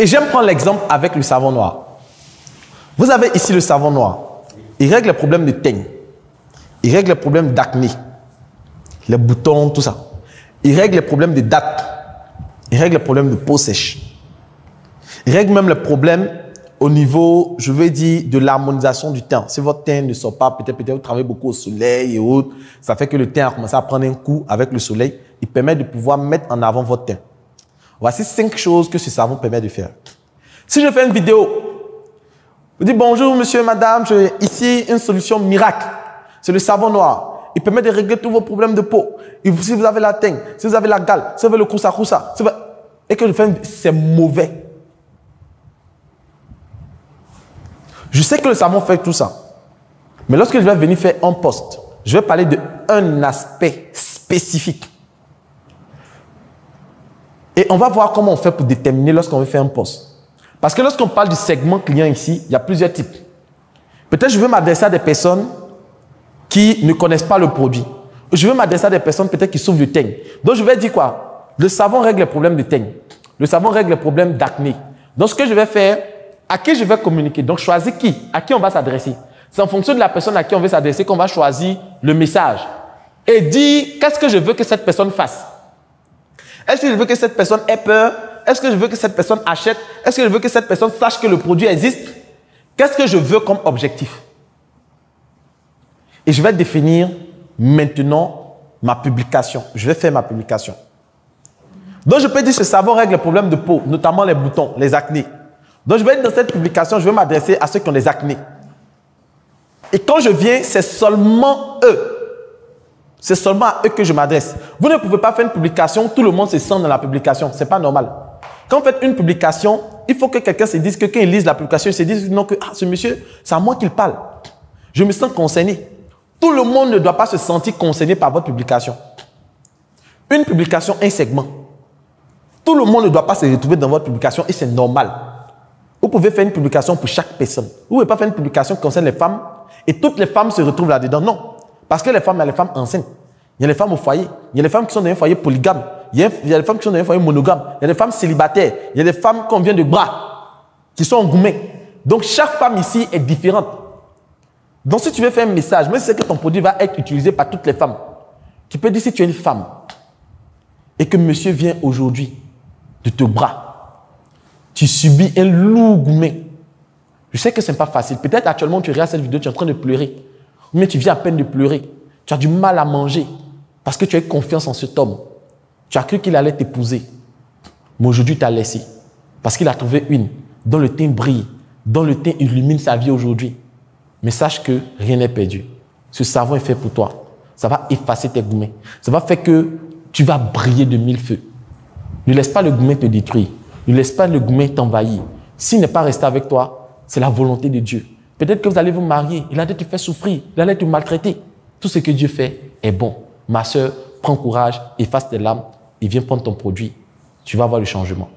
Et j'aime prendre l'exemple avec le savon noir. Vous avez ici le savon noir. Il règle les problèmes de teigne. Il règle les problèmes d'acné. Les boutons, tout ça. Il règle les problèmes de dates. Il règle les problèmes de peau sèche. Il règle même les problèmes au niveau, je veux dire, de l'harmonisation du teint. Si votre teint ne sort pas, peut-être vous travaillez beaucoup au soleil et autres, ça fait que le teint a commencé à prendre un coup avec le soleil. Il permet de pouvoir mettre en avant votre teint. Voici 5 choses que ce savon permet de faire. Si je fais une vidéo, je dis bonjour monsieur, madame, j'ai ici une solution miracle. C'est le savon noir. Il permet de régler tous vos problèmes de peau. Si vous avez la teigne, si vous avez la gale, si vous avez le kousa-kousa, et que je fais, c'est mauvais. Je sais que le savon fait tout ça. Mais lorsque je vais venir faire un post, je vais parler d'un aspect spécifique. Et on va voir comment on fait pour déterminer lorsqu'on veut faire un post. Parce que lorsqu'on parle du segment client ici, il y a plusieurs types. Peut-être je veux m'adresser à des personnes qui ne connaissent pas le produit. Je veux m'adresser à des personnes peut-être qui souffrent de teigne. Donc je vais dire quoi? Le savon règle les problèmes de teigne. Le savon règle les problèmes d'acné. Donc ce que je vais faire, à qui je vais communiquer? Donc choisir qui? À qui on va s'adresser? C'est en fonction de la personne à qui on veut s'adresser qu'on va choisir le message. Et dire qu'est-ce que je veux que cette personne fasse. Est-ce que je veux que cette personne ait peur? Est-ce que je veux que cette personne achète? Est-ce que je veux que cette personne sache que le produit existe? Qu'est-ce que je veux comme objectif? Et je vais définir maintenant ma publication. Je vais faire ma publication. Donc, je peux dire que ce savon règle les problèmes de peau, notamment les boutons, les acnés. Donc, je vais être dans cette publication, je vais m'adresser à ceux qui ont des acnés. Et quand je viens, c'est seulement eux. C'est seulement à eux que je m'adresse. Vous ne pouvez pas faire une publication, tout le monde se sent dans la publication. Ce n'est pas normal. Quand vous faites une publication, il faut que quelqu'un se dise que quand il lise la publication, il se dise non, que ce monsieur, c'est à moi qu'il parle. Je me sens concerné. Tout le monde ne doit pas se sentir concerné par votre publication. Une publication, un segment. Tout le monde ne doit pas se retrouver dans votre publication et c'est normal. Vous pouvez faire une publication pour chaque personne. Vous ne pouvez pas faire une publication qui concerne les femmes et toutes les femmes se retrouvent là-dedans. Non. Parce que les femmes, il y a les femmes enceintes. Il y a les femmes au foyer. Il y a les femmes qui sont dans un foyer polygame. Il y a les femmes qui sont dans un foyer monogame. Il y a les femmes célibataires. Il y a les femmes qu'on vient de bras, qui sont engoumées. Donc, chaque femme ici est différente. Donc, si tu veux faire un message, même si c'est que ton produit va être utilisé par toutes les femmes, tu peux dire si tu es une femme et que monsieur vient aujourd'hui de te bras, tu subis un lourd gourmet. Je sais que ce n'est pas facile. Peut-être actuellement, tu regardes cette vidéo, tu es en train de pleurer. Mais tu viens à peine de pleurer. Tu as du mal à manger parce que tu as eu confiance en cet homme. Tu as cru qu'il allait t'épouser. Mais aujourd'hui, tu as laissé. Parce qu'il a trouvé une dont le teint brille, dont le teint illumine sa vie aujourd'hui. Mais sache que rien n'est perdu. Ce savon est fait pour toi. Ça va effacer tes gourmets. Ça va faire que tu vas briller de 1000 feux. Ne laisse pas le gourmet te détruire. Ne laisse pas le gourmet t'envahir. S'il n'est pas resté avec toi, c'est la volonté de Dieu. Peut-être que vous allez vous marier. Il allait te faire souffrir. Il allait te maltraiter. Tout ce que Dieu fait est bon. Ma soeur, prends courage, efface tes larmes et viens prendre ton produit. Tu vas voir le changement.